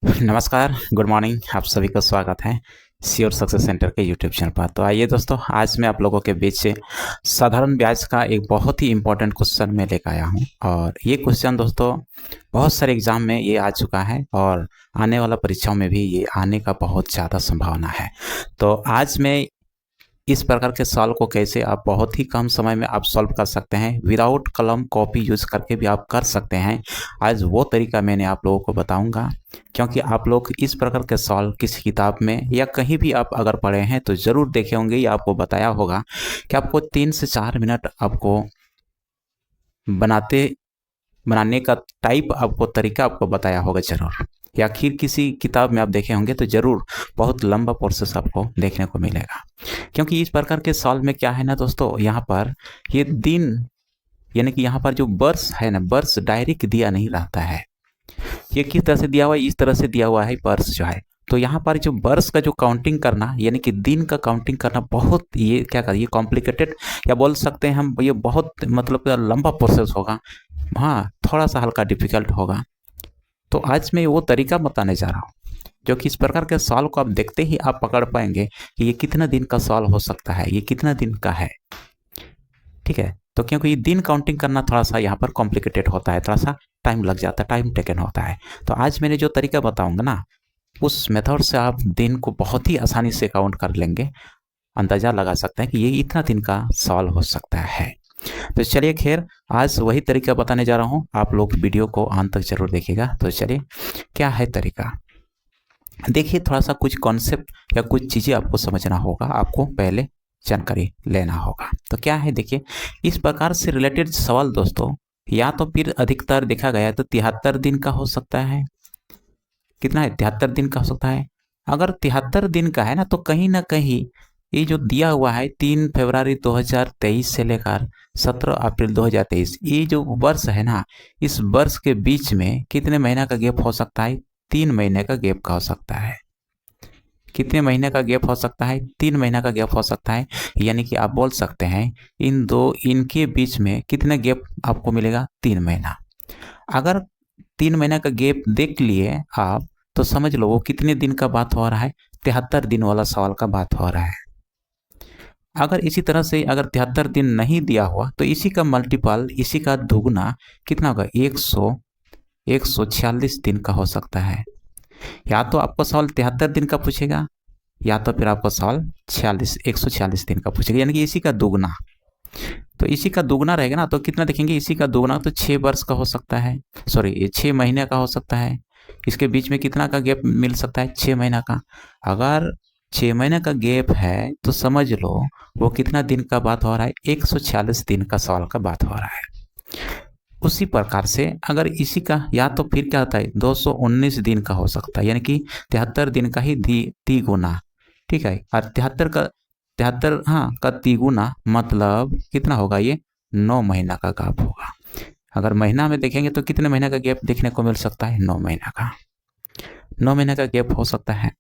नमस्कार, good morning. आप सभी का स्वागत है श्योर सक्सेस सेंटर के यूट्यूब चैनल पर। तो आइए दोस्तों, आज मैं आप लोगों के बीच से साधारण ब्याज का एक बहुत ही इम्पोर्टेंट क्वेश्चन मैं लेकर आया हूं। और ये क्वेश्चन दोस्तों बहुत सारे एग्जाम में ये आ चुका है और आने वाला परीक्षाओं में भी ये आने का बहुत ज़्यादा संभावना है। तो आज मैं इस प्रकार के सवाल को कैसे आप बहुत ही कम समय में आप सॉल्व कर सकते हैं, विदाउट कलम कॉपी यूज करके भी आप कर सकते हैं। आज वो तरीका मैंने आप लोगों को बताऊंगा, क्योंकि आप लोग इस प्रकार के सवाल किसी किताब में या कहीं भी आप अगर पढ़े हैं तो ज़रूर देखे होंगे या आपको बताया होगा कि आपको 3 से 4 मिनट आपको बनाने का टाइप आपको तरीका आपको बताया होगा ज़रूर, या फिर किसी किताब में आप देखे होंगे तो ज़रूर बहुत लंबा प्रोसेस आपको देखने को मिलेगा। क्योंकि इस प्रकार के सॉल्व में क्या है ना दोस्तों, यहाँ पर ये दिन यानी कि यहाँ पर जो वर्ष है ना, वर्ष डायरेक्ट दिया नहीं रहता है। ये किस तरह से दिया हुआ है, इस तरह से दिया हुआ है वर्ष जो है। तो यहाँ पर जो वर्ष का जो काउंटिंग करना यानी कि दिन का काउंटिंग करना बहुत ये क्या कर ये कॉम्प्लिकेटेड या बोल सकते हैं हम, ये बहुत मतलब लंबा प्रोसेस होगा। हाँ, थोड़ा सा हल्का डिफिकल्ट होगा। तो आज मैं वो तरीका बताने जा रहा हूँ जो कि इस प्रकार के सवाल को आप देखते ही आप पकड़ पाएंगे कि ये कितना दिन का सवाल हो सकता है, ये कितना दिन का है। ठीक है, तो क्योंकि ये दिन काउंटिंग करना थोड़ा सा यहाँ पर कॉम्प्लिकेटेड होता है, थोड़ा सा टाइम लग जाता है, टाइम टेकन होता है। तो आज मैंने जो तरीका बताऊंगा ना, उस मेथड से आप दिन को बहुत ही आसानी से काउंट कर लेंगे, अंदाजा लगा सकते हैं कि ये इतना दिन का सवाल हो सकता है। तो चलिए, खैर आज वही तरीका बताने जा रहा हूँ, आप लोग वीडियो को अंत तक जरूर देखिएगा। तो चलिए, क्या है तरीका, देखिए थोड़ा सा कुछ कॉन्सेप्ट या कुछ चीज़ें आपको समझना होगा, आपको पहले जानकारी लेना होगा। तो क्या है, देखिए इस प्रकार से रिलेटेड सवाल दोस्तों या तो फिर अधिकतर देखा गया तो 73 दिन का हो सकता है। कितना है, 73 दिन का हो सकता है। अगर 73 दिन का है ना, तो कहीं ना कहीं ये जो दिया हुआ है 3 फरवरी 2023 से लेकर 17 अप्रैल 2023, ये जो वर्ष है ना, इस वर्ष के बीच में कितने महीना का गैप हो सकता है? 3 महीने का गैप का हो सकता है। कितने महीने का गैप हो सकता है? 3 महीना का गैप हो सकता है। यानी कि आप बोल सकते हैं इनके बीच में कितने गैप आपको मिलेगा? 3 महीना। अगर 3 महीना का गैप देख लिए आप, तो समझ लो वो कितने दिन का बात हो रहा है? 73 दिन वाला सवाल का बात हो रहा है। अगर इसी तरह से अगर 73 दिन नहीं दिया हुआ तो इसी का मल्टीपल, इसी का दुगना कितना होगा? 146 दिन का हो सकता है। या तो आपको सवाल 73 दिन का पूछेगा, या तो फिर आपको सवाल 146 दिन का पूछेगा, यानी कि इसी का दुगना। तो इसी का दुगना रहेगा ना, तो कितना देखेंगे? इसी का दुगना तो 6 वर्ष का हो सकता है, सॉरी ये 6 महीने का हो सकता है। इसके बीच में कितना का गैप मिल सकता है? 6 महीना का। अगर 6 महीने का गैप है तो समझ लो वो कितना दिन का बात हो रहा है? 146 दिन का सवाल का बात हो रहा है। उसी प्रकार से अगर इसी का या तो फिर क्या होता है, 219 दिन का हो सकता है, यानी कि 73 दिन का ही तिगुना। ठीक है, और 73 हाँ का तिगुना मतलब कितना होगा? ये 9 महीना का गैप होगा। अगर महीना में देखेंगे तो कितने महीने का गैप देखने को मिल सकता है? 9 महीना का। 9 महीने का गैप हो सकता है।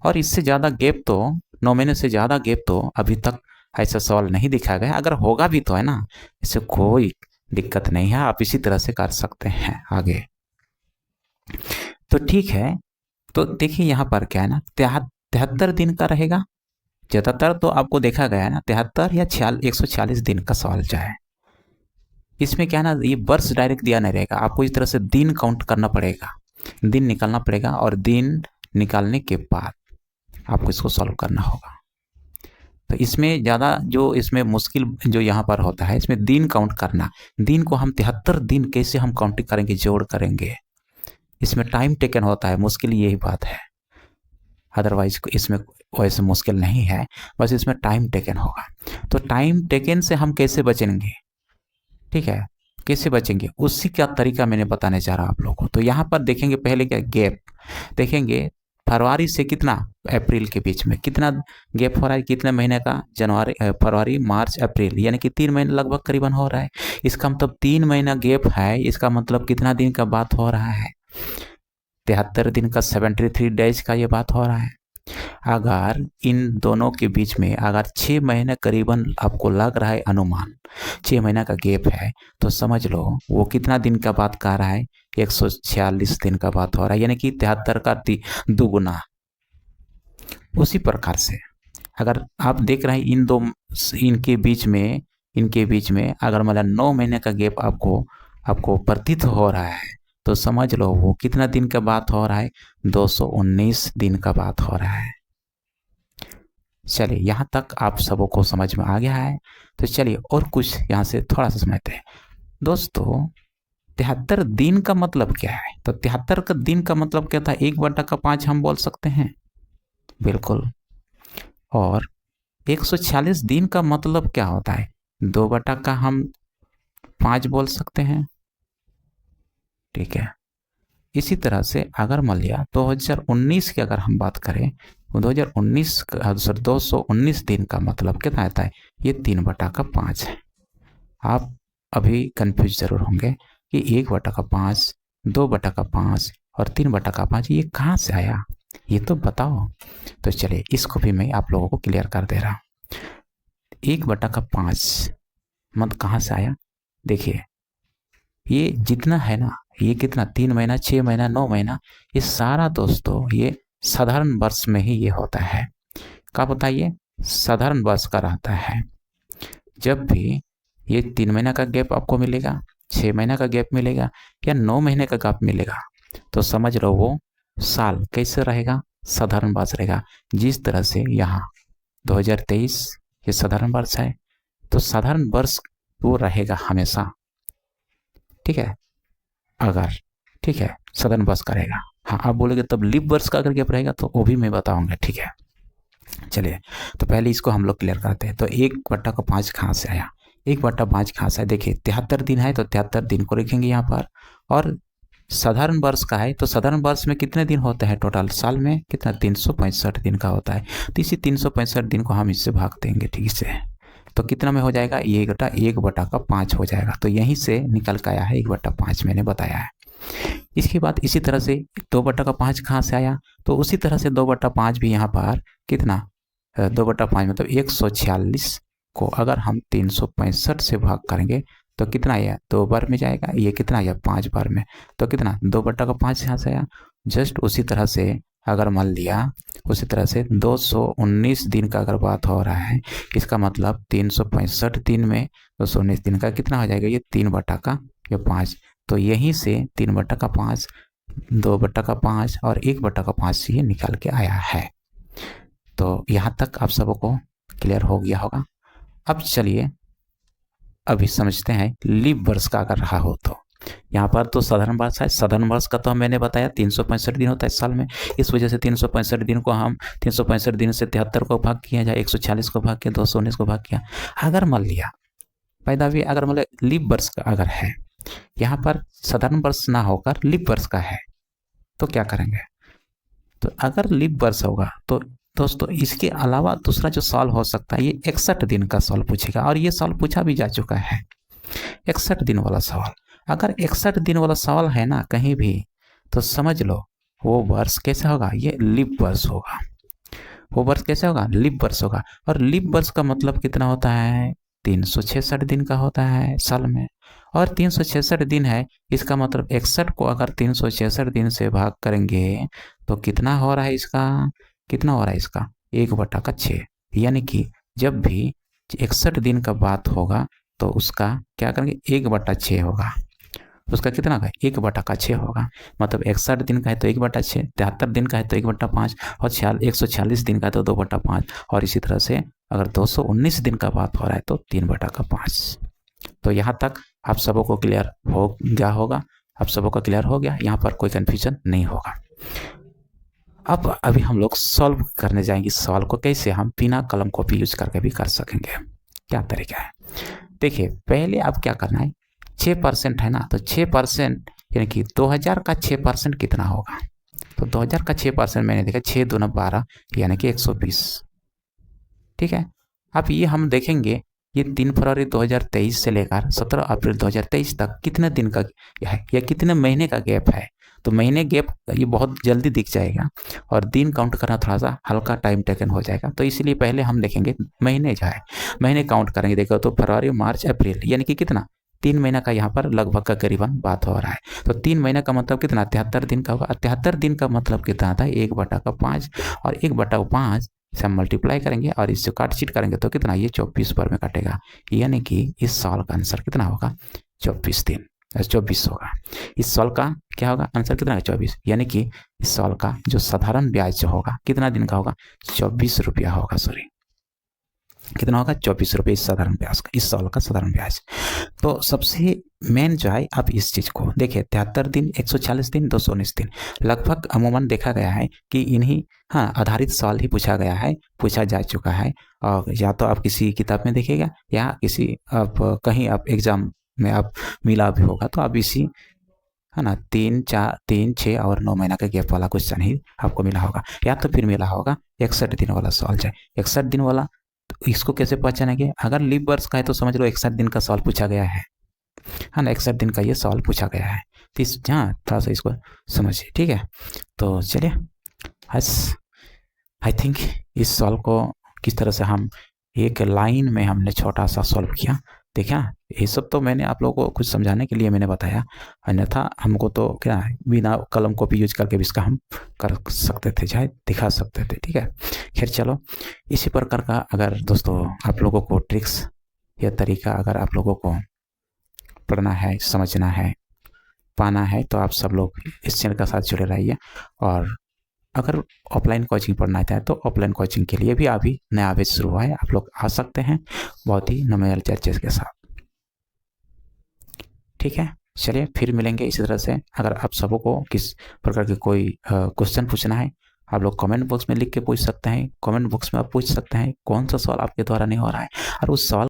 और इससे ज़्यादा गैप तो 9 महीने से ज़्यादा गैप तो अभी तक ऐसा सवाल नहीं दिखा गया। अगर होगा भी तो है ना, इससे कोई दिक्कत नहीं है, आप इसी तरह से कर सकते हैं आगे। तो ठीक है, तो देखिए यहाँ पर क्या है ना, 73 दिन का रहेगा। ज़्यादातर तो आपको देखा गया है ना 73 या 146 दिन का सवाल जो है, इसमें क्या है ना, ये वर्ष डायरेक्ट दिया नहीं रहेगा, आपको इस तरह से दिन काउंट करना पड़ेगा, दिन निकालना पड़ेगा, और दिन निकालने के बाद आपको इसको सॉल्व करना होगा। तो इसमें ज़्यादा जो इसमें मुश्किल जो यहाँ पर होता है, इसमें दिन काउंट करना। दिन को हम 73 दिन कैसे हम काउंटिंग करेंगे, जोड़ करेंगे, इसमें टाइम टेकन होता है, मुश्किल यही बात है। अदरवाइज इसमें वैसे मुश्किल नहीं है, बस इसमें टाइम टेकन होगा। तो टाइम टेकन से हम कैसे बचेंगे? ठीक है, कैसे बचेंगे उसी का तरीका मैंने बताने जा रहा आप लोगों को। तो यहाँ पर देखेंगे पहले क्या गैप देखेंगे, फरवरी से कितना अप्रैल के बीच में कितना गैप हो रहा है? कितने महीने का? जनवरी फरवरी मार्च अप्रैल, यानी कि 3 महीने लगभग करीबन हो रहा है। इसका मतलब 3 महीना गैप है, इसका मतलब कितना दिन का बात हो रहा है? 73 दिन का, 73 डेज का ये बात हो रहा है। अगर इन दोनों के बीच में अगर 6 महीने करीबन आपको लग रहा है, अनुमान 6 महीने का गैप है, तो समझ लो वो कितना दिन का बात कर रहा है, 146 दिन का बात हो रहा है, यानी कि 73 का दुगुना। उसी प्रकार से अगर आप देख रहे हैं इनके बीच में अगर मतलब 9 महीने का गैप आपको प्रतीत हो रहा है, तो समझ लो वो कितना दिन का बात हो रहा है, 219 दिन का बात हो रहा है। चलिए यहाँ तक आप सबों को समझ में आ गया है। तो चलिए और कुछ यहाँ से थोड़ा सा समझते हैं दोस्तों। 73 दिन का मतलब क्या है? तो 73 का दिन का मतलब क्या था? 1/5 हम बोल सकते हैं, बिल्कुल। और 146 दिन का मतलब क्या होता है? 2/5 हम 5 बोल सकते हैं, ठीक है। इसी तरह से अगर मान लिया 2019 की अगर हम बात करें, 219 दिन का मतलब कितना आता है? ये 3/5 है। आप अभी कंफ्यूज जरूर होंगे कि 1/5, 2/5 और 3/5 ये कहाँ से आया, ये तो बताओ। तो चलिए इसको भी मैं आप लोगों को क्लियर कर दे रहा हूँ। 1/5 मतलब कहाँ से आया? देखिए ये जितना है ना, ये कितना 3 महीना, 6 महीना, 9 महीना, ये सारा दोस्तों ये साधारण वर्ष में ही ये होता है। कब होता है? ये साधारण वर्ष का रहता है। जब भी ये 3 महीना का गैप आपको मिलेगा, 6 महीना का गैप मिलेगा या 9 महीने का गैप मिलेगा, तो समझ लो वो साल कैसे रहेगा? साधारण वर्ष रहेगा। जिस तरह से यहाँ 2023 ये साधारण वर्ष है, तो साधारण वर्ष वो रहेगा हमेशा, ठीक है। अगर ठीक है साधारण वर्ष करेगा, हाँ आप बोलोगे तब लीप वर्ष का अगर गैप रहेगा तो वो भी मैं बताऊंगा, ठीक है। चलिए तो पहले इसको हम लोग क्लियर करते हैं। तो 1/5 कहाँ से आया? 1/5 कहाँ से? देखिए 73 दिन है तो 73 दिन को लिखेंगे यहाँ पर। और साधारण वर्ष का है तो साधारण वर्ष में कितने दिन होते हैं टोटल? साल में कितना? 365 दिन का होता है। तो इसी 365 दिन को हम इससे भाग देंगे, ठीक से। तो कितना में हो जाएगा? ये 1/5 हो जाएगा। तो यहीं से निकल कर आया है 1/5, मैंने बताया है। इसके बाद इसी तरह से 2/5 कहाँ से आया? तो उसी तरह से 2/5 भी यहाँ पर कितना? 2/5 मतलब 146 को अगर हम 365 से भाग करेंगे तो कितना आया? 2 बार में जाएगा। ये कितना आया? 5 बार में। तो कितना? 2/5 यहाँ से आया। जस्ट उसी तरह से अगर मान लिया उसी तरह से 219 दिन का अगर बात हो रहा है, इसका मतलब 365 दिन में 219 दिन का कितना हो जाएगा? ये 3/5। तो यहीं से 3/5, 2/5 और 1/5 ये निकल के आया है। तो यहाँ तक आप सबको क्लियर हो गया होगा। अब चलिए अभी समझते हैं लीप वर्ष का अगर रहा हो तो। यहाँ पर तो साधारण वर्ष है, साधारण वर्ष का तो मैंने बताया 365 दिन होता है साल में। इस वजह से 365 दिन को हम 365 दिन से 73 को भाग किया जाए, 146 को भाग किया, 219 को भाग किया। अगर मान लिया पैदावी अगर मान लिया लीप वर्ष का अगर है, यहाँ पर साधारण वर्ष ना होकर लीप वर्ष का है, तो क्या करेंगे? तो अगर लीप वर्ष होगा तो दोस्तों इसके अलावा दूसरा जो सवाल हो सकता है, ये 61 दिन का सवाल पूछेगा। और ये सवाल पूछा भी जा चुका है, 61 दिन वाला सवाल। अगर 61 दिन वाला सवाल है ना कहीं भी, तो समझ लो वो वर्ष कैसे होगा? ये लीप वर्ष होगा। वो वर्ष कैसे होगा? लीप वर्ष होगा। और लीप वर्ष का मतलब कितना होता है? 366 दिन का होता है साल में। और 366 दिन है, इसका मतलब 61 को अगर 366 दिन से भाग करेंगे तो कितना हो रहा है इसका? कितना हो रहा है इसका? 1/6। यानी कि जब भी 61 दिन का बात होगा तो उसका क्या करेंगे? 1/6 होगा। उसका कितना का? 1/6 होगा। मतलब 61 दिन का है तो 1/6, 73 दिन का है तो 1/5 और 146 दिन का है तो 2/5। और इसी तरह से अगर 219 दिन का बात हो रहा है तो 3/5। तो यहाँ तक आप सबों को क्लियर हो गया होगा। आप सबों को क्लियर हो गया, यहाँ पर कोई कन्फ्यूजन नहीं होगा। अब अभी हम लोग सॉल्व करने जाएंगे सवाल को, कैसे हम बिना कलम कॉपी यूज करके भी कर सकेंगे, क्या तरीका है। देखिए पहले आप क्या करना है, 6% है ना, तो 6% यानी कि 2000 का 6% कितना होगा? तो 2000 का 6% मैंने देखा 6 दूना 12 यानी कि 120, ठीक है। अब ये हम देखेंगे ये 3 फरवरी 2023 से लेकर 17 अप्रैल 2023 तक कितने दिन का है या कितने महीने का गैप है। तो महीने गैप ये बहुत जल्दी दिख जाएगा और दिन काउंट करना थोड़ा सा हल्का टाइम टेकन हो जाएगा। तो इसलिए पहले हम देखेंगे महीने जो है, महीने काउंट करेंगे। देखो तो फरवरी, मार्च, अप्रैल, यानी कि कितना 3 महीना का यहाँ पर लगभग का करीबन बात हो रहा है। तो 3 महीना का मतलब कितना 73 दिन का होगा। 73 दिन का मतलब कितना आता है 1/5 और 1/5 से हम मल्टीप्लाई करेंगे और इससे काट-छीट करेंगे तो कितना ये 24 पर में कटेगा। यानी कि इस साल का आंसर कितना होगा 24 दिन, 24 होगा। इस साल का क्या होगा आंसर कितना है 24। यानी कि इस साल का जो साधारण ब्याज जो होगा कितना दिन का होगा 24 रुपया होगा। सॉरी कितना होगा 24 रुपये इस साधारण ब्याज का, इस साल का साधारण ब्याज। तो सबसे मेन जो है आप इस चीज़ को देखिए 73 दिन, 140 दिन, 219 दिन, लगभग अमूमन देखा गया है कि इन्हीं आधारित साल ही पूछा जा चुका है। और या तो आप किसी किताब में देखिएगा या किसी आप कहीं आप एग्जाम में आप मिला भी होगा तो आप इसी है ना 3, 4, 3, 6 और 9 महीना का गैप वाला क्वेश्चन ही आपको मिला होगा। या तो फिर मिला होगा 61 दिन वाला सवाल जाए 61 दिन वाला। तो इसको कैसे पहचानेंगे, अगर लीप वर्ष का है तो समझ लो 61 दिन का सवाल पूछा गया है ना, 61 दिन का ये सवाल पूछा गया है। तो इस थोड़ा सा इसको समझिए, ठीक है। तो चलिए आई थिंक इस सवाल को किस तरह से हम एक लाइन में हमने छोटा सा सॉल्व किया। देखा ये सब तो मैंने आप लोगों को कुछ समझाने के लिए मैंने बताया, अन्यथा हमको तो क्या बिना कलम कॉपी यूज करके भी इसका हम कर सकते थे, चाहे दिखा सकते थे, ठीक है। खैर चलो, इसी प्रकार का अगर दोस्तों आप लोगों को ट्रिक्स या तरीका अगर आप लोगों को पढ़ना है, समझना है, पाना है तो आप सब लोग इस चैनल का साथ जुड़े रहिए। और अगर ऑफलाइन कोचिंग पढ़ना है तो ऑफलाइन कोचिंग के लिए भी अभी नया बैच शुरू हुआ है, आप लोग आ सकते हैं बहुत ही नॉमिनल चार्जेस के साथ, ठीक है। चलिए फिर मिलेंगे इसी तरह से। अगर आप सबों को किस प्रकार के कोई क्वेश्चन पूछना है आप लोग कमेंट बॉक्स में लिख के पूछ सकते हैं। कमेंट बॉक्स में आप पूछ सकते हैं कौन सा सवाल आपके द्वारा नहीं हो रहा है और उस सवाल